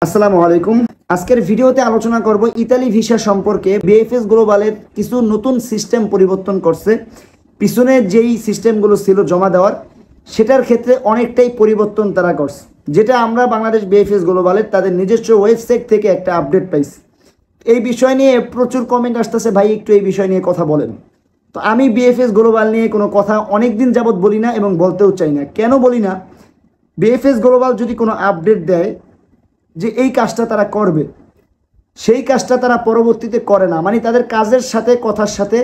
আসসালামু আলাইকুম। আজকের ভিডিওতে আলোচনা করব ইতালি ভিসা সম্পর্কে। বিএফএস গ্লোবালের কিছু নতুন সিস্টেম পরিবর্তন করছে। পিছনে যেই সিস্টেমগুলো ছিল জমা দেওয়ার, সেটার ক্ষেত্রে অনেকটাই পরিবর্তন তারা করছে, যেটা আমরা বাংলাদেশ বিএফএস গ্লোবালের তাদের নিজস্ব ওয়েবসাইট থেকে একটা আপডেট পাইছি। এই বিষয় নিয়ে প্রচুর কমেন্ট আসতেছে, ভাই একটু এই বিষয় নিয়ে কথা বলেন। তো আমি বিএফএস গ্লোবাল নিয়ে কোনো কথা অনেক দিন যাবৎ বলি না এবং বলতেও চাই না। কেন বলি না? বিএফএস গ্লোবাল যদি কোনো আপডেট দেয় যে এই কাজটা তারা করবে, সেই কাজটা তারা পরবর্তীতে করে না, মানে তাদের কাজের সাথে কথার সাথে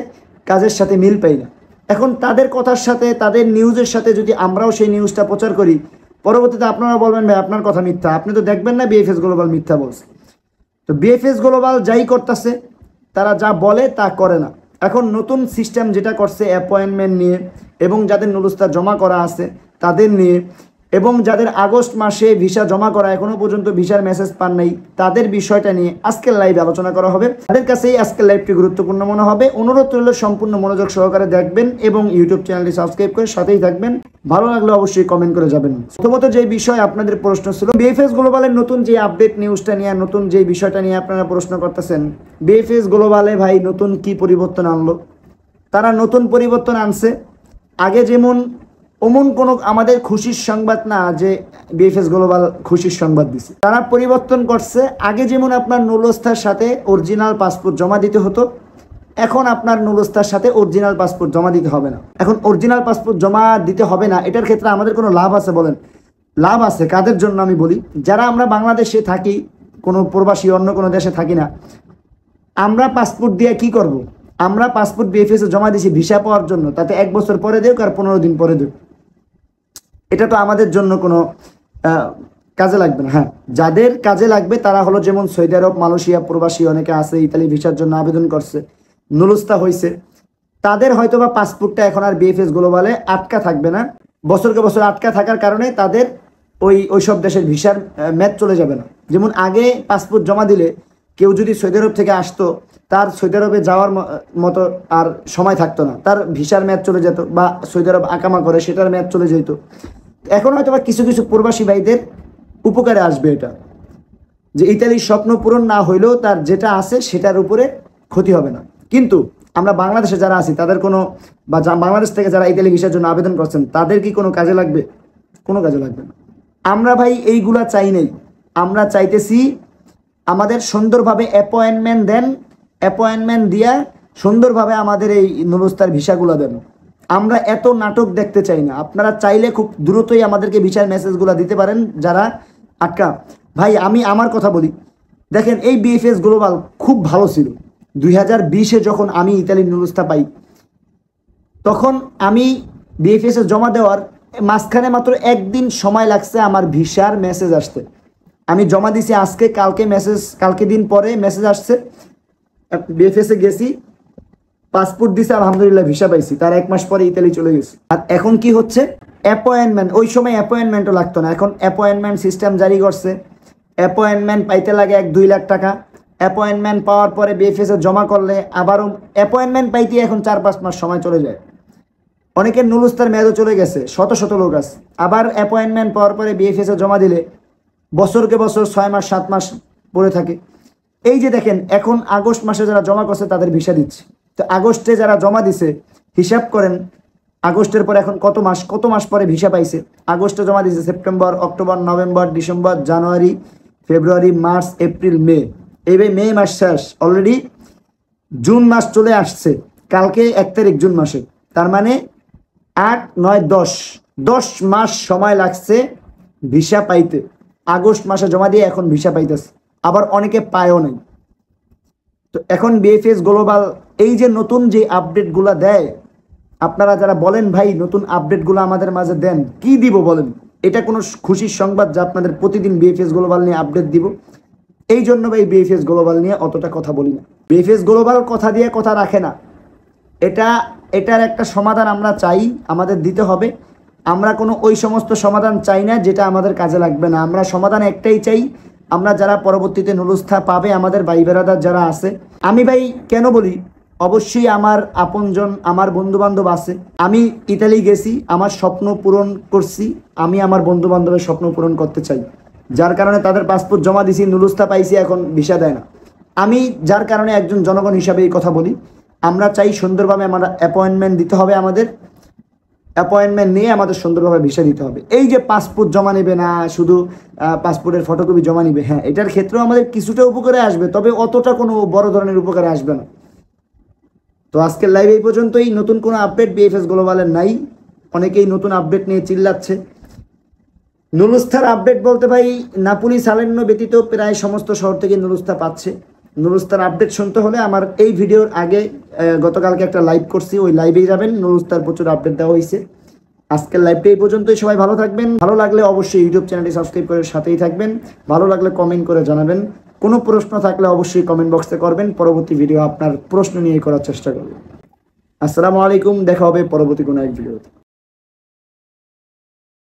কাজের সাথে মিল পাই না। এখন তাদের কথার সাথে তাদের নিউজের সাথে যদি আমরাও সেই নিউজটা প্রচার করি, পরবর্তীতে আপনারা বলবেন ভাই আপনার কথা মিথ্যা, আপনি তো দেখবেন না বিএফএস গ্লোবাল মিথ্যা বলছে। তো বিএফএস গ্লোবাল যাই করতেছে, তারা যা বলে তা করে না। এখন নতুন সিস্টেম যেটা করছে অ্যাপয়েন্টমেন্ট নিয়ে, এবং যাদের নুলুস্তা জমা করা আছে তাদের নিয়ে, এবং যাদের আগস্ট মাসে ভিসা জমা করা এখনো পর্যন্ত ভিসার মেসেজ পান নাই, তাদের বিষয়টা নিয়ে আজকের লাইভে আলোচনা করা হবে। তাদের কাছেই আজকের লাইভটি গুরুত্বপূর্ণ মনে হবে। অনুরোধ রইল সম্পূর্ণ মনোযোগ সহকারে দেখবেন এবং ইউটিউব চ্যানেলটি সাবস্ক্রাইব করে সাথেই থাকবেন। ভালো লাগলে অবশ্যই কমেন্ট করে যাবেন। প্রথমত যে বিষয় আপনাদের প্রশ্ন ছিল, বিএফএস গ্লোবালের নতুন যে আপডেট নিউজটা নিয়ে, নতুন যে বিষয়টা নিয়ে আপনারা প্রশ্ন করতেছেন, বিএফএস গ্লোবালে ভাই নতুন কি পরিবর্তন আনলো? তারা নতুন পরিবর্তন আনছে। আগে যেমন অমন কোনো আমাদের খুশির সংবাদ না যে বিএফএস গ্লোবাল খুশির সংবাদ দিছে, তারা পরিবর্তন করছে। আগে যেমন আপনার নুলস্থার সাথে অরিজিনাল পাসপোর্ট জমা দিতে হতো, এখন আপনার নুলস্থার সাথে অরিজিনাল পাসপোর্ট জমা দিতে হবে না। এখন অরিজিনাল পাসপোর্ট জমা দিতে হবে না, এটার ক্ষেত্রে আমাদের কোনো লাভ আছে বলেন? লাভ আছে। কাদের জন্য আমি বলি, যারা আমরা বাংলাদেশে থাকি, কোনো প্রবাসী অন্য কোনো দেশে থাকি না, আমরা পাসপোর্ট দিয়ে কি করব? আমরা পাসপোর্ট বিএফএসে জমা দিয়েছি ভিসা পাওয়ার জন্য, তাতে 1 বছর পরে দেখ আর 15 দিন পরে দেখ, এটা তো আমাদের জন্য কোনো কাজে লাগবে না। হ্যাঁ, যাদের কাজে লাগবে তারা হলো যেমন সৌদি আরব, মালয়েশিয়া প্রবাসী অনেকে আছে, ইতালি ভিসার জন্য আবেদন করছে, নুলুস্তা হয়েছে, তাদের হয়তো বা পাসপোর্টটা এখন আর বিএফএস গ্লোবালে আটকা থাকবে না। বছরকে বছর আটকা থাকার কারণে তাদের ওই সব দেশের ভিসার মেয়াদ চলে যাবে না। যেমন আগে পাসপোর্ট জমা দিলে কেউ যদি সৌদি আরব থেকে আসতো, তার সৌদি আরবে যাওয়ার মতো আর সময় থাকতো না, তার ভিসার মেয়াদ চলে যেত, বা সৌদি আরব আকামা করে সেটার মেয়াদ চলে যেত। এখন হয়তো বা কিছু কিছু প্রবাসী ভাইদের উপকারে আসবে এটা, যে ইতালির স্বপ্ন পূরণ না হইলেও তার যেটা আছে সেটার উপরে ক্ষতি হবে না। কিন্তু আমরা বাংলাদেশে যারা আছি তাদের কোনো, বা বাংলাদেশ থেকে যারা ইতালি ভিসার জন্য আবেদন করছেন, তাদের কি কোনো কাজে লাগবে? কোনো কাজে লাগবে না। আমরা ভাই এইগুলা চাই নাই। আমরা চাইতেছি আমাদের সুন্দরভাবে অ্যাপয়েন্টমেন্ট দেন, অ্যাপয়েন্টমেন্ট দিয়া সুন্দরভাবে আমাদের এই নুলুস্তার ভিসাগুলো দেন। আমরা এত নাটক দেখতে চাই না। আপনারা চাইলে খুব দ্রুতই আমাদেরকে ভিসার মেসেজগুলো দিতে পারেন যারা আটকা। ভাই আমি আমার কথা বলি, দেখেন এই বিএফএস গ্লোবাল খুব ভালো ছিল। 2020-এ যখন আমি ইতালির নুলুস্তা পাই, তখন আমি বিএফএসে জমা দেওয়ার মাঝখানে মাত্র 1 দিন সময় লাগছে আমার ভিসার মেসেজ আসতে। আমি জমা দিছি আজকে, কালকে দিন পরে মেসেজ আসছে। বিএফএসে গেছি, পাসপোর্ট দিছে, আলহামদুলিল্লাহ ভিসা পাইছি, তার 1 মাস পরে ইতালি চলে গেছি। আর এখন কি হচ্ছে? অ্যাপয়েন্টমেন্ট। ওই সময় অ্যাপয়েন্টমেন্টও লাগতো না, এখন অ্যাপয়েন্টমেন্ট সিস্টেম জারি করছে। অ্যাপয়েন্টমেন্ট পাইতে লাগে 1-2 লাখ টাকা। অ্যাপয়েন্টমেন্ট পাওয়ার পরে বিএফএসে জমা করলে আবারও অ্যাপয়েন্টমেন্ট পাইতে এখন 4-5 মাস সময় চলে যায়। অনেকের নুলুস্তার মেয়াদও চলে গেছে, শত শত লোক আছে। আবার অ্যাপয়েন্টমেন্ট পাওয়ার পরে বিএফএসে জমা দিলে বছরকে বছর 6 মাস 7 মাস পড়ে থাকে। এই যে দেখেন, এখন আগস্ট মাসে যারা জমা করছে তাদের ভিসা দিচ্ছে। তো আগস্টে যারা জমা দিছে, হিসাব করেন আগস্টের পর এখন কত মাস পরে ভিসা পাইছে। আগস্টে জমা দিছে সেপ্টেম্বর, অক্টোবর, নভেম্বর, ডিসেম্বর, জানুয়ারি, ফেব্রুয়ারি, মার্চ, এপ্রিল, মে। এইভাবে মে মাস শেষ, অলরেডি জুন মাস চলে আসছে। কালকে 1 তারিখ জুন মাসে, তার মানে 8, 9, 10 মাস সময় লাগছে ভিসা পাইতে। আগস্ট মাসে জমা দিয়ে এখন ভিসা পাইতেছে, আবার অনেকে পায়ও নাই। তো এখন বিএফএস গ্লোবাল এই যে নতুন যে আপডেটগুলো দেয়, আপনারা যারা বলেন ভাই নতুন আপডেটগুলো আমাদের মাঝে দেন, কি দিব বলেন? এটা কোনো খুশির সংবাদ যে আপনাদের প্রতিদিন বিএফএস গ্লোবাল নিয়ে আপডেট দিব? এই জন্য ভাই বিএফএস গ্লোবাল নিয়ে অতটা কথা বলি না। বিএফএস গ্লোবাল কথা দিয়ে কথা রাখে না। এটার একটা সমাধান আমরা চাই, আমাদের দিতে হবে। আমরা কোনো ওই সমস্ত সমাধান চাই না যেটা আমাদের কাজে লাগবে না। আমরা সমাধান একটাই চাই, আমরা যারা পরবর্তীতে নুলুস্থা পাবে, আমাদের ভাই বেরাদার যারা আছে। আমি ভাই কেন বলি, অবশ্যই আমার আপনজন, আমার বন্ধুবান্ধব আছে। আমি ইতালি গেছি, আমার স্বপ্ন পূরণ করছি, আমি আমার বন্ধুবান্ধবের স্বপ্ন পূরণ করতে চাই। যার কারণে তাদের পাসপোর্ট জমা দিছি, নুরুস্তা পাইছি, এখন ভিসা দেয় না। আমি যার কারণে একজন জনগণ হিসাবে এই কথা বলি, আমরা চাই সুন্দরভাবে আমরা অ্যাপয়েন্টমেন্ট দিতে হবে, আমাদের অ্যাপয়েন্টমেন্ট নিয়ে আমাদের সুন্দরভাবে ভিসা দিতে হবে। এই যে পাসপোর্ট জমা নেবে না, শুধু পাসপোর্টের ফটোকপি জমা নিবে, হ্যাঁ এটার ক্ষেত্রেও আমাদের কিছুটা উপকারে আসবে, তবে অতটা কোনো বড় ধরনের উপকারে আসবে না। তো আজকের লাইভ এই পর্যন্তই। নতুন কোনো আপডেট বিএফএস গ্লোবালের নাই, অনেকেই নতুন আপডেট নিয়ে চিল্লাচ্ছে। নুরুস্তার আপডেট বলতে ভাই, নাপুলি সালেন্য ব্যতীত প্রায় সমস্ত শহর থেকে নুরুস্তা পাচ্ছে। নুরুস্তার আপডেট শুনতে হলে আমার এই ভিডিওর আগে গতকালকে একটা লাইভ করছি, ওই লাইভেই যাবেন, নুরুস্তার প্রচুর আপডেট দেওয়া হয়েছে। আজকের লাইভটা এই পর্যন্তই। সবাই ভালো থাকবেন, ভালো লাগলে অবশ্যই ইউটিউব চ্যানেলটি সাবস্ক্রাইব করে সাথেই থাকবেন, ভালো লাগলে কমেন্ট করে জানাবেন, কোনো প্রশ্ন থাকলে অবশ্যই কমেন্ট বক্সে করবেন, পরবর্তী ভিডিও আপনার প্রশ্ন নিয়ে করার চেষ্টা করব। আসসালামু আলাইকুম, দেখা হবে পরবর্তী কোনো এক ভিডিওতে।